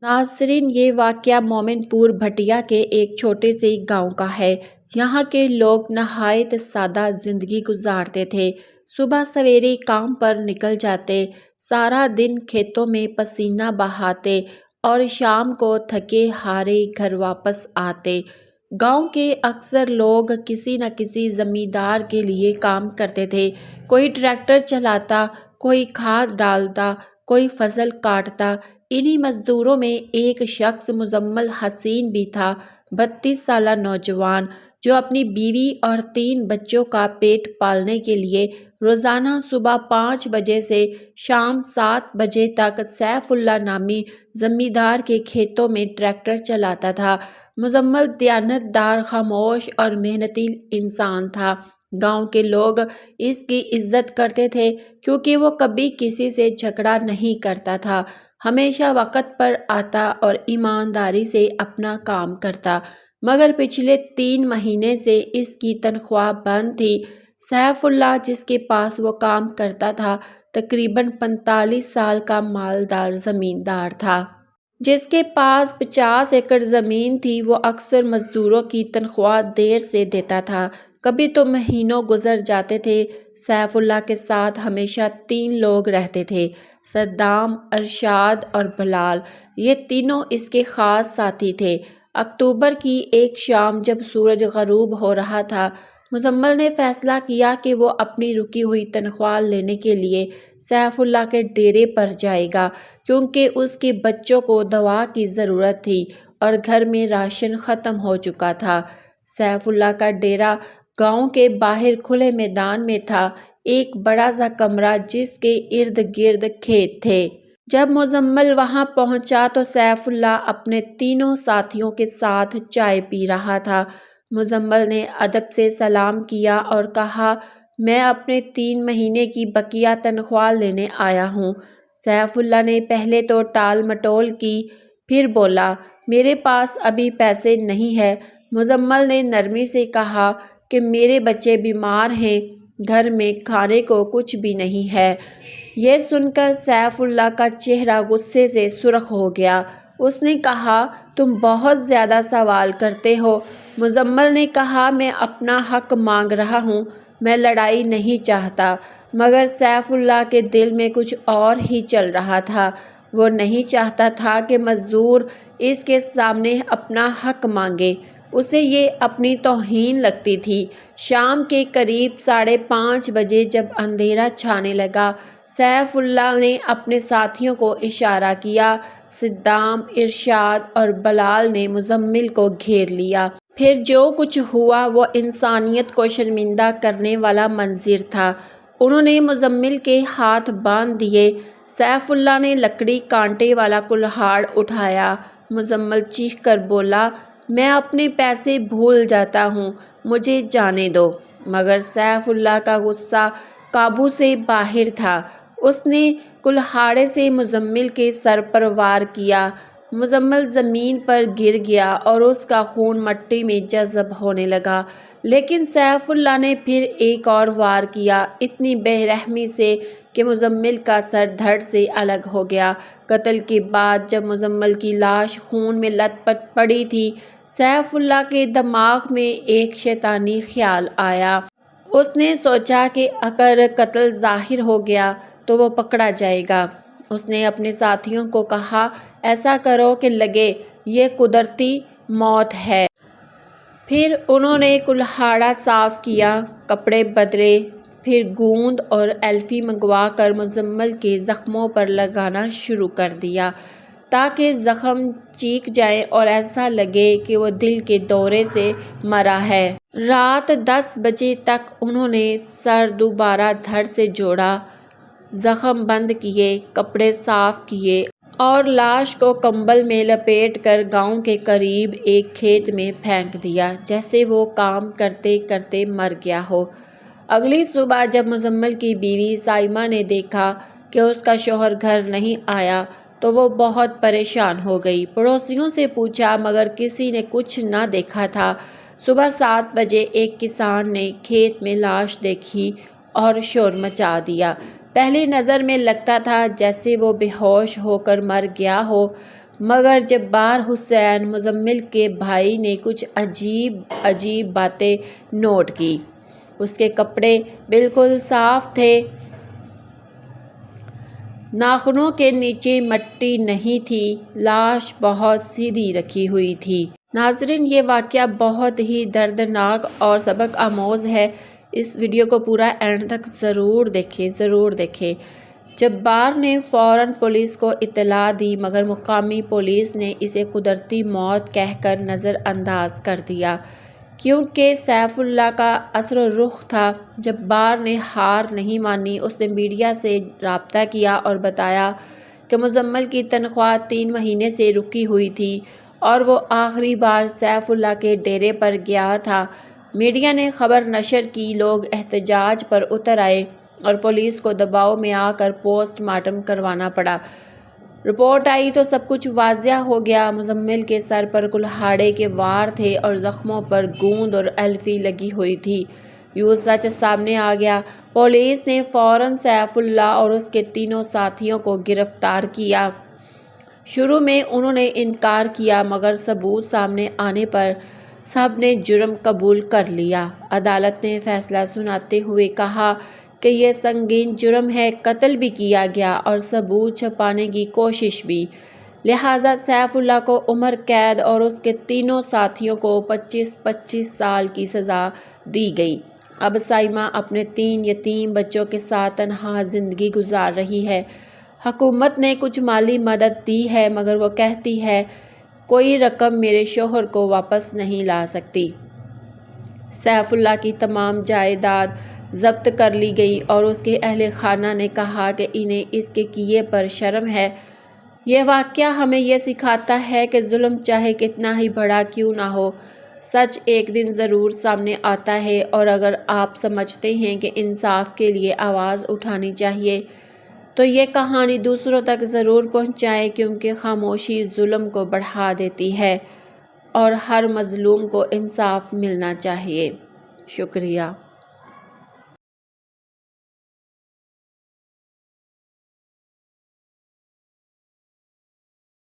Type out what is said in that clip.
ناظرین، یہ واقعہ مومن پور بھٹیا کے ایک چھوٹے سے گاؤں کا ہے۔ یہاں کے لوگ نہایت سادہ زندگی گزارتے تھے۔ صبح سویرے کام پر نکل جاتے، سارا دن کھیتوں میں پسینہ بہاتے اور شام کو تھکے ہارے گھر واپس آتے۔ گاؤں کے اکثر لوگ کسی نہ کسی زمیندار کے لیے کام کرتے تھے۔ کوئی ٹریکٹر چلاتا، کوئی کھاد ڈالتا، کوئی فصل کاٹتا۔ انہی مزدوروں میں ایک شخص مزمل حسین بھی تھا، 32 سالہ نوجوان، جو اپنی بیوی اور 3 بچوں کا پیٹ پالنے کے لیے روزانہ صبح 5 بجے سے شام 7 بجے تک سیف اللہ نامی زمیندار کے کھیتوں میں ٹریکٹر چلاتا تھا۔ مزمل دیانت دار، خاموش اور محنتی انسان تھا۔ گاؤں کے لوگ اس کی عزت کرتے تھے کیونکہ وہ کبھی کسی سے جھگڑا نہیں کرتا تھا، ہمیشہ وقت پر آتا اور ایمانداری سے اپنا کام کرتا۔ مگر پچھلے 3 مہینے سے اس کی تنخواہ بند تھی۔ سیف اللہ، جس کے پاس وہ کام کرتا تھا، تقریباً 45 سال کا مالدار زمیندار تھا۔ جس کے پاس 50 ایکڑ زمین تھی، وہ اکثر مزدوروں کی تنخواہ دیر سے دیتا تھا۔ کبھی تو مہینوں گزر جاتے تھے۔ سیف اللہ کے ساتھ ہمیشہ 3 لوگ رہتے تھے، صدام، ارشاد اور بلال۔ یہ تینوں اس کے خاص ساتھی تھے۔ اکتوبر کی ایک شام جب سورج غروب ہو رہا تھا، مزمل نے فیصلہ کیا کہ وہ اپنی رکی ہوئی تنخواہ لینے کے لیے سیف اللہ کے ڈیرے پر جائے گا، کیونکہ اس کے بچوں کو دوا کی ضرورت تھی اور گھر میں راشن ختم ہو چکا تھا۔ سیف اللہ کا ڈیرا گاؤں کے باہر کھلے میدان میں تھا، ایک بڑا سا کمرہ جس کے ارد گرد کھیت تھے۔ جب مزمل وہاں پہنچا تو سیف اللہ اپنے تینوں ساتھیوں کے ساتھ چائے پی رہا تھا۔ مزمل نے ادب سے سلام کیا اور کہا، میں اپنے 3 مہینے کی بقیہ تنخواہ لینے آیا ہوں۔ سیف اللہ نے پہلے تو ٹال مٹول کی، پھر بولا، میرے پاس ابھی پیسے نہیں ہے۔ مزمل نے نرمی سے کہا کہ میرے بچے بیمار ہیں، گھر میں کھانے کو کچھ بھی نہیں ہے۔ یہ سن کر سیف اللہ کا چہرہ غصے سے سرخ ہو گیا۔ اس نے کہا، تم بہت زیادہ سوال کرتے ہو۔ مزمل نے کہا، میں اپنا حق مانگ رہا ہوں، میں لڑائی نہیں چاہتا۔ مگر سیف اللہ کے دل میں کچھ اور ہی چل رہا تھا۔ وہ نہیں چاہتا تھا کہ مزدور اس کے سامنے اپنا حق مانگے، اسے یہ اپنی توہین لگتی تھی۔ شام کے قریب 5:30 بجے جب اندھیرا چھانے لگا، سیف اللہ نے اپنے ساتھیوں کو اشارہ کیا۔ صدام، ارشاد اور بلال نے مزمل کو گھیر لیا۔ پھر جو کچھ ہوا وہ انسانیت کو شرمندہ کرنے والا منظر تھا۔ انہوں نے مزمل کے ہاتھ باندھ دیے۔ سیف اللہ نے لکڑی کانٹے والا کلہاڑ اٹھایا۔ مزمل چیخ کر بولا، میں اپنے پیسے بھول جاتا ہوں، مجھے جانے دو۔ مگر سیف اللہ کا غصہ قابو سے باہر تھا۔ اس نے کلہاڑے سے مزمل کے سر پر وار کیا۔ مزمل زمین پر گر گیا اور اس کا خون مٹی میں جذب ہونے لگا۔ لیکن سیف اللہ نے پھر ایک اور وار کیا، اتنی بے رحمی سے کہ مزمل کا سر دھڑ سے الگ ہو گیا۔ قتل کے بعد جب مزمل کی لاش خون میں لت پت پڑی تھی، سیف اللہ کے دماغ میں ایک شیطانی خیال آیا۔ اس نے سوچا کہ اگر قتل ظاہر ہو گیا تو وہ پکڑا جائے گا۔ اس نے اپنے ساتھیوں کو کہا، ایسا کرو کہ لگے یہ قدرتی موت ہے۔ پھر انہوں نے کلہاڑا صاف کیا، کپڑے بدلے، پھر گوند اور ایلفی منگوا کر مزمل کے زخموں پر لگانا شروع کر دیا تاکہ زخم چیک جائیں اور ایسا لگے کہ وہ دل کے دورے سے مرا ہے۔ رات 10 بجے تک انہوں نے سر دوبارہ دھڑ سے جوڑا، زخم بند کیے، کپڑے صاف کیے اور لاش کو کمبل میں لپیٹ کر گاؤں کے قریب ایک کھیت میں پھینک دیا، جیسے وہ کام کرتے کرتے مر گیا ہو۔ اگلی صبح جب مزمل کی بیوی سائمہ نے دیکھا کہ اس کا شوہر گھر نہیں آیا تو وہ بہت پریشان ہو گئی۔ پڑوسیوں سے پوچھا مگر کسی نے کچھ نہ دیکھا تھا۔ صبح 7 بجے ایک کسان نے کھیت میں لاش دیکھی اور شور مچا دیا۔ پہلی نظر میں لگتا تھا جیسے وہ بے ہوش ہو کر مر گیا ہو، مگر جبار حسین مزمل کے بھائی نے کچھ عجیب باتیں نوٹ کی۔ اس کے کپڑے بالکل صاف تھے، ناخنوں کے نیچے مٹی نہیں تھی، لاش بہت سیدھی رکھی ہوئی تھی۔ ناظرین، یہ واقعہ بہت ہی دردناک اور سبق آموز ہے۔ اس ویڈیو کو پورا اینڈ تک ضرور دیکھیں۔ جبار نے فوراً پولیس کو اطلاع دی، مگر مقامی پولیس نے اسے قدرتی موت کہہ کر نظر انداز کر دیا۔ کیونکہ سیف اللہ کا اثر و رخ تھا، جبار نے ہار نہیں مانی۔ اس نے میڈیا سے رابطہ کیا اور بتایا کہ مزمل کی تنخواہ 3 مہینے سے رکی ہوئی تھی اور وہ آخری بار سیف اللہ کے ڈیرے پر گیا تھا۔ میڈیا نے خبر نشر کی، لوگ احتجاج پر اتر آئے اور پولیس کو دباؤ میں آ کر پوسٹ مارٹم کروانا پڑا۔ رپورٹ آئی تو سب کچھ واضح ہو گیا۔ مزمل کے سر پر کلہاڑے کے وار تھے اور زخموں پر گوند اور ایلفی لگی ہوئی تھی۔ یوں سچ سامنے آ گیا۔ پولیس نے فوراً سیف اللہ اور اس کے 3 ساتھیوں کو گرفتار کیا۔ شروع میں انہوں نے انکار کیا، مگر ثبوت سامنے آنے پر سب نے جرم قبول کر لیا۔ عدالت نے فیصلہ سناتے ہوئے کہا کہ یہ سنگین جرم ہے، قتل بھی کیا گیا اور ثبوت چھپانے کی کوشش بھی، لہٰذا سیف اللہ کو عمر قید اور اس کے 3 ساتھیوں کو 25 سال کی سزا دی گئی۔ اب سائمہ اپنے 3 یتیم بچوں کے ساتھ تنہا زندگی گزار رہی ہے۔ حکومت نے کچھ مالی مدد دی ہے، مگر وہ کہتی ہے کوئی رقم میرے شوہر کو واپس نہیں لا سکتی۔ سیف اللہ کی تمام جائیداد ضبط کر لی گئی اور اس کے اہل خانہ نے کہا کہ انہیں اس کے کیے پر شرم ہے۔ یہ واقعہ ہمیں یہ سکھاتا ہے کہ ظلم چاہے کتنا ہی بڑا کیوں نہ ہو، سچ ایک دن ضرور سامنے آتا ہے۔ اور اگر آپ سمجھتے ہیں کہ انصاف کے لیے آواز اٹھانی چاہیے تو یہ کہانی دوسروں تک ضرور پہنچائیں، کیونکہ خاموشی ظلم کو بڑھا دیتی ہے اور ہر مظلوم کو انصاف ملنا چاہیے۔ شکریہ۔